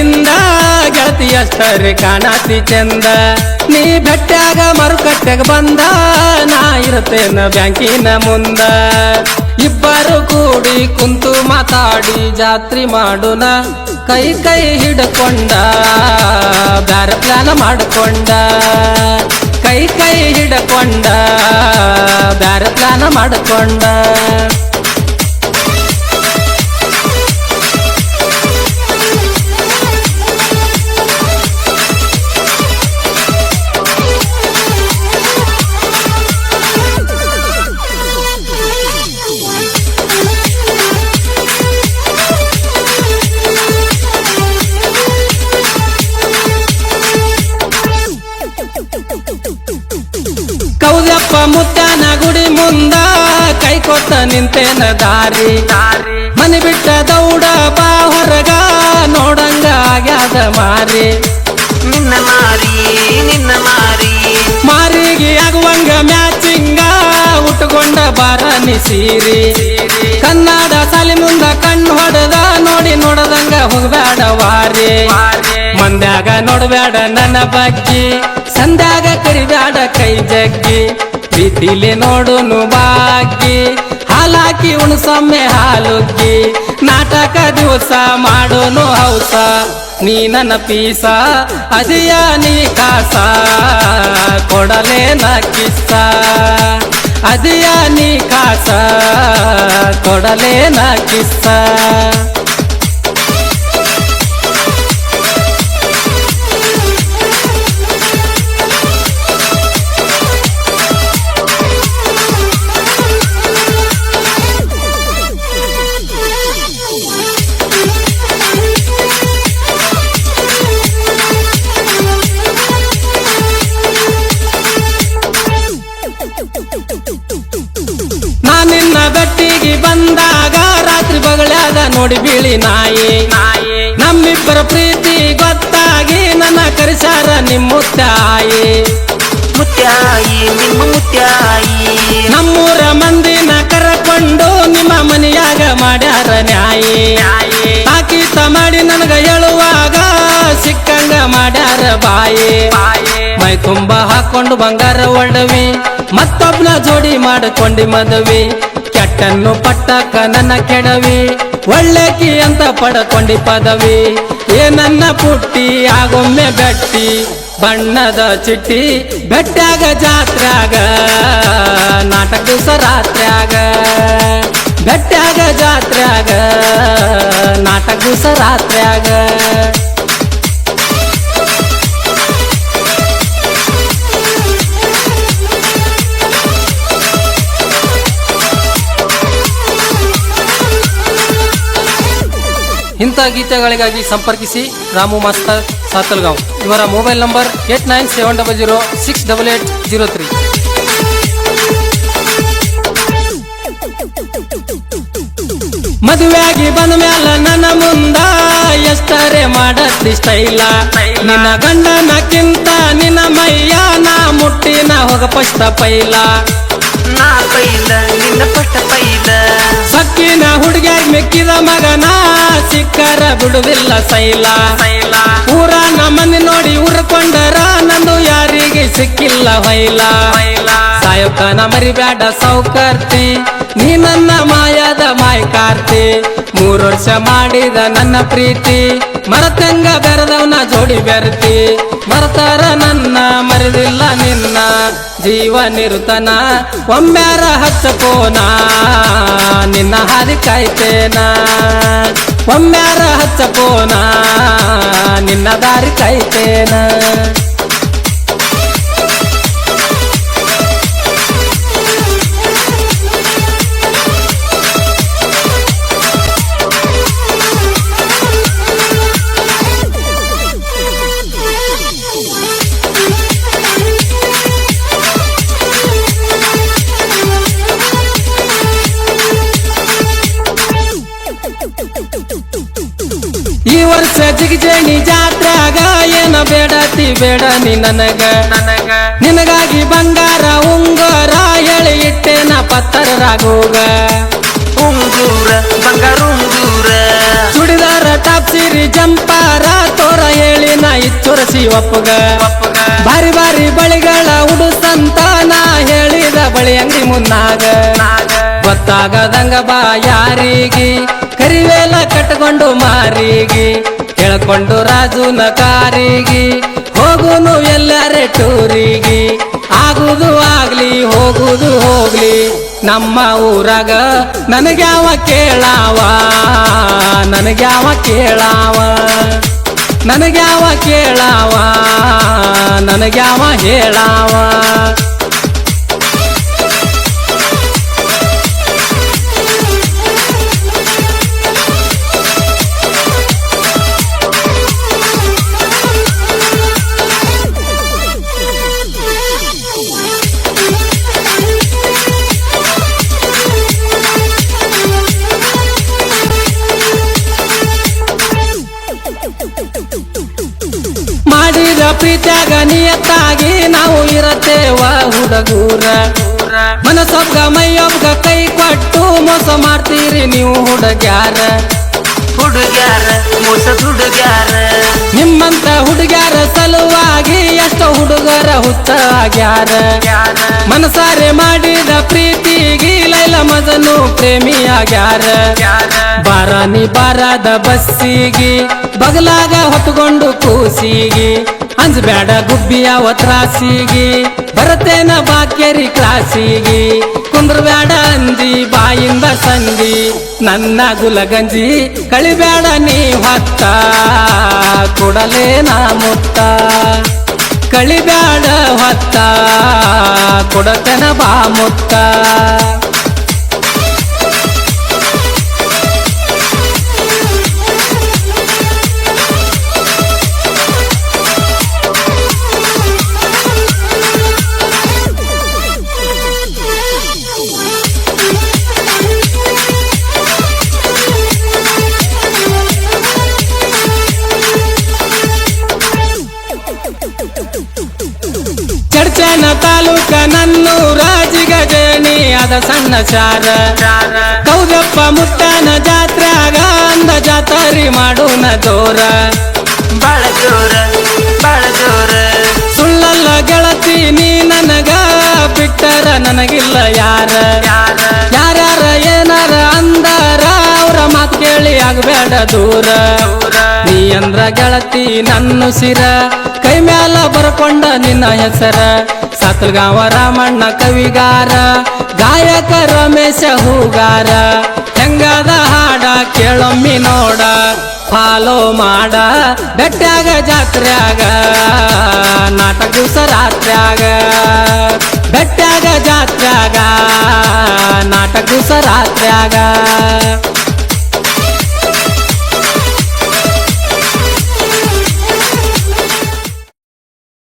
ಇಂದ ಗೆಳತಿ ಅಷ್ಟರಿ ಕಾಣತಿ ಚಂದ ನೀ ಬೆಟ್ಟಾಗ ಮರುಕಟ್ಟೆಗೆ ಬಂದ ನಾ ಇರ್ತೇನ ಬ್ಯಾಂಕಿನ ಮುಂದ ಇಬ್ಬರು ಕೂಡಿ ಕುಂತು ಮಾತಾಡಿ ಜಾತ್ರಿ ಮಾಡೋಣ ಕೈ ಕೈ ಹಿಡ್ಕೊಂಡ ಬ್ಯಾರ ಪ್ಲಾನ್ ಮಾಡ್ಕೊಂಡ ಕೈ ಕೈ ಹಿಡ್ಕೊಂಡ ಬ್ಯಾರ ಪ್ಲಾನ್ ಮಾಡ್ಕೊಂಡ ಕೌದಪ್ಪ ಮುತ್ತನ ಗುಡಿ ಮುಂದ ಕೈ ಕೊಟ್ಟ ನಿಂತೇನ ದಾರಿ ಮನೆ ಬಿಟ್ಟ ದೌಡ ಬಾ ಹೊರಗ ನೋಡಂಗ ಆಗ್ಯಾದ ಮಾರಿ ನಿನ್ನ ಮಾರಿ ಮಾರಿಗೆ ಆಗುವಂಗ ಮ್ಯಾಚಿಂಗ ಉಟ್ಕೊಂಡ ಬಾರನಿ ಸೀರಿ ಕನ್ನಡ ಸಾಲಿ ಮುಂದ ಕಣ್ಣು ಹೊಡೆದ ನೋಡಿ ನೋಡದಂಗ ಹೋಗ್ಬೇಡ ವಾರಿ ಮಂದ್ಯಾಗ ನೋಡ್ಬೇಡ ನನ್ನ ಬಗ್ಗಿ ಸಂದ್ಯಾಗ ಕರಿಬ್ಯಾಡ ಕೈ ಜಗ್ಗಿ ಪ್ರೀತಿಲಿ ನೋಡುನು ಬಾಗಿ ಹಾಲಾಕಿ ಉಣಸೊಮ್ಮೆ ಹಾಲುಗ್ಗಿ ನಾಟಕ ದಿವಸ ಮಾಡೋನು ಹೌಸ ನೀ ನನ್ನ ಪೀಸ ಅದಿಯ ನೀ ಕಾಸ ಕೊಡಲೇನ ಕಿಸ್ಸ ಅದಿಯ ನೀ ಕಾಸ ಕೊಡಲೇನ ಕಿಸ್ಸ ನಿನ್ನ ಬೆಟ್ಟಿಗೆ ಬಂದಾಗ ರಾತ್ರಿ ಬಗಳಾದ ನೋಡಿ ಬೀಳಿ ನಾಯಿ ನಮ್ಮಿಬ್ಬರ ಪ್ರೀತಿ ಗೊತ್ತಾಗಿ ನನ್ನ ಕರಿಸಾರ ನಿಮ್ಮುತ್ತಾಯಿ ನಿಮ್ಮ ಮುತ್ಯಾಯಿ ನಮ್ಮೂರ ಮಂದಿನ ಕರಕೊಂಡು ನಿಮ್ಮ ಮನೆಯಾಗ ಮಾಡ್ಯಾರ ನ್ಯಾಯಿ ತಾಕೀತ ಮಾಡಿ ನನಗ ಹೇಳುವಾಗ ಸಿಕ್ಕಂಗ ಮಾಡ್ಯಾರ ಬಾಯಿ ಮೈ ತುಂಬ ಹಾಕೊಂಡು ಬಂಗಾರ ಒಡವಿ ಮತ್ತೊಬ್ನ ಜೋಡಿ ಮಾಡಿಕೊಂಡಿ ಮದುವೆ ಕೆಟ್ಟನ್ನು ಪಟ್ಟಕ್ಕ ನನ್ನ ಕೆಡವಿ ಒಳ್ಳೆಕಿ ಅಂತ ಪಡ್ಕೊಂಡಿ ಪದವಿ ಏನನ್ನ ಪುಟ್ಟಿ ಆಗೊಮ್ಮೆ ಬೆಟ್ಟಿ ಬಣ್ಣದ ಚಿಟ್ಟಿ ಬೆಟ್ಟಾಗ ಜಾತ್ರ್ಯಾಗ ನಾಟಕ ದಿವಸ ರಾತ್ರ್ಯಾಗ ಬೆಟ್ಟಾಗ ಜಾತ್ರ್ಯಾಗ ನಾಟಕ ದಿವಸ ರಾತ್ರ್ಯಾಗ ಇಂಥ ಗೀತೆಗಳಿಗಾಗಿ ಸಂಪರ್ಕಿಸಿ ರಾಮು ಮಾಸ್ತರ್ ಸಾತಲ್ಗಾಂವ್ ಇವರ ಮೊಬೈಲ್ ನಂಬರ್ 8970068803. ಮದುವೆಯಾಗಿ ಬಂದ ಮ್ಯಾಲ ನನ್ನ ಮುಂದ ಎಷ್ಟರೇ ಮಾಡತ್ತಿ ಸ್ಟೈಲ ನಿನ್ನ ಗಂಡನಕ್ಕಿಂತ ನಿನ್ನ ಮೈಯ ನಾ ಮುಟ್ಟಿನ ಹೋಗ ಪಷ್ಟ ಪೈಲ ನಿನ್ನ ಪಟ್ಟ ಪೈಲ ಸಕ್ಕಿನ ಹುಡುಗಿಯಾಗಿ ಮೆಕ್ಕಿದ ಮಗನ ಸಿಕ್ಕರ ಬಿಡುದಿಲ್ಲ ಸೈಲ ಊರ ನಮ್ಮನೆ ನೋಡಿ ಉರ್ಕೊಂಡರ ನಂದು ಯಾರಿಗೆ ಸಿಕ್ಕಿಲ್ಲ ಹೊಯ್ಲ ಸಾಯೋಕನ ಮರಿಬ್ಯಾಡ ಸೌಕರ್ತಿ ನೀ ನನ್ನ ಮಾಯದ ಮಾಯ್ಕಾರ್ತಿ 3 ವರ್ಷ ಮಾಡಿದ ನನ್ನ ಪ್ರೀತಿ ಮರತಂಗ ಬೆರೆದವನ ಜೋಡಿ ಬೆರ್ತಿ ಮರತಾರ ನನ್ನ ಮರಿದಿಲ್ಲ ನಿನ್ನ ಜೀವ ನಿರುತನ ಒಮ್ಮ್ಯಾರ ಹಚ್ಚಕೋನ ನಿನ್ನ ಹಾದಿ ಕಾಯ್ತೇನ ಒಮ್ಮ್ಯಾರ ಹಚ್ಚಕೋನ ನಿನ್ನ ದಾರಿ ಕಾಯ್ತೇನ ಈ ವರ್ಷ ಜಿಗಜೇಣಿ ಜಾತ್ರಾಗ ಏನ ಬೇಡತಿ ಬೇಡ ನೀ ನನಗ ನಿನಗಾಗಿ ಬಂಗಾರ ಉಂಗುರ ಹೇಳಿ ಇಟ್ಟೇನ ಪತ್ತರ ರಾಗೋಗ ಉಂಗೂರ ಬಂಗಾರ ಉಂಗೂರ ಚುಡಿದಾರ ಟಾಪ್ ಸಿರಿ ಜಂಪಾರ ತೋರ ಹೇಳಿ ನಾ ಇಚ್ಚುರಸಿ ಒಪ್ಪಗ ಬಾರಿ ಬಾರಿ ಬಳಿಗಳ ಉಡುಸಂತ ನಾ ಹೇಳಿದ ಬಳಿ ಅಂಗಡಿ ಮುನ್ನಾಗ ಗೊತ್ತಾಗದಂಗ ಬಾ ಯಾರಿಗಿ ಕರಿವೇಲ ಕಟ್ಕೊಂಡು ಮಾರಿಗೆ ಕೇಳ್ಕೊಂಡು ರಾಜುನ ಕಾರಿಗೆ ಹೋಗುನು ಎಲ್ಲಾರೆ ಟೂರಿಗೆ ಆಗುದು ಆಗ್ಲಿ ಹೋಗುದು ಹೋಗ್ಲಿ ನಮ್ಮ ಊರಾಗ ನನಗ್ಯಾವ ಕೇಳಾವ ನನಗ್ಯಾವ ಕೇಳಾವ ನನಗ್ಯಾವ ಕೇಳಾವ ನನಗ್ಯಾವ ಹೇಳಾವ ಮಾಡಿದ ಪ್ರೀತ್ಯಾಗ ನಿಯತ್ತಾಗಿ ನಾವು ಇರತ್ತೇವ ಹುಡುಗೂರ ಮನಸೊಬ್ಗ ಮೈಯೊಬ್ಗ ಕೈ ಕೊಟ್ಟು ಮೋಸ ಮಾಡ್ತೀರಿ ನೀವು ಹುಡುಗ್ಯಾರ ಹುಡುಗ್ಯಾರ ಮೋಸದ ಹುಡುಗ್ಯಾರ ನಿಮ್ಮಂತ ಹುಡುಗ್ಯಾರ ಸಲುವಾಗಿ ಎಷ್ಟೋ ಹುಡುಗರ ಹುತ್ತ ಆಗ್ಯಾರ ಮನಸಾರೆ ಮಾಡಿದ ಪ್ರೀತಿಗಿ ಲೈಲ ಮಜನು ಪ್ರೇಮಿ ಆಗ್ಯಾರ ಬಾರಾನಿ ಬಾರದ ಬಸ್ಸಿಗಿ ಬಗಲಾಗ ಹೊತ್ಕೊಂಡು ಕೂಸಿಗಿ ಅಂಜಬ್ಯಾಡ ಗುಬ್ಬಿಯ ತ್ರಾಸಿಗಿ ಬರತೇನ ಬಾಕ್ಯರಿ ಕ್ಲಾಸಿಗಿ ಕುಂದ್ರಬ್ಯಾಡ ಅಂದಿ ಬಾಯಿಂದ ಸಂದಿ ನನ್ನ ಗುಲಗಂಜಿ ಕಳಿಬ್ಯಾಡ ನೀ ಹೊತ್ತ ಕೊಡಲೇ ನಾ ಮುತ್ತ ಕಳಿಬ್ಯಾಡ ಹೊತ್ತ ಕೊಡತನ ಬಾ ಮುತ್ತ ಚಡ್ಚನ ತಾಲೂಕ ನನ್ನೂರ ಜಿಗಜೇಣಿ ಅದ ಸಣ್ಣ ಚಾರ ಕೌದಪ್ಪ ಮುತ್ತನ ಜಾತ್ರ್ಯಾಗ ಅಂದ ಜಾತರಿ ಮಾಡೋಣ ಜೋರ ಬಾಳ ಜೋರ ಬಾಳ ಜೋರ ಸುಳ್ಳಲ್ಲ ಗೆಳತಿ ನೀ ನನಗ ಬಿಟ್ಟರ ನನಗಿಲ್ಲ ಯಾರ ಯಾರ್ಯಾರ ಏನಾರ ಅಂದಾರ ಅವ್ರ ಮಾತು ಕೇಳಿ ಆಗಬೇಡ ದೂರ ನೀ ಅಂದ್ರ ಗೆಳತಿ ನನ್ನ ಸಿರ ಕೈ ಮ್ಯಾಲ ಬರ್ಕೊಂಡ ನಿನ್ನ ಹೆಸರ ಸತ್ಲಗಾವ ರಾಮಣ್ಣ ಕವಿಗಾರ ಗಾಯಕ ರಮೇಶ ಹೂಗಾರ ಹೆಂಗದ ಹಾಡ ಕೇಳೊಮ್ಮಿ ನೋಡ ಫಾಲೋ ಮಾಡ ಗಟ್ಟ್ಯಾಗ ಜಾತ್ರ್ಯಾಗ ನಾಟಕ ದಿವಸ ರಾತ್ರ್ಯಾಗ ಗಟ್ಟ್ಯಾಗ ಜಾತ್ರ್ಯಾಗ ನಾಟಕ ದಿವಸ ರಾತ್ರ್ಯಾಗ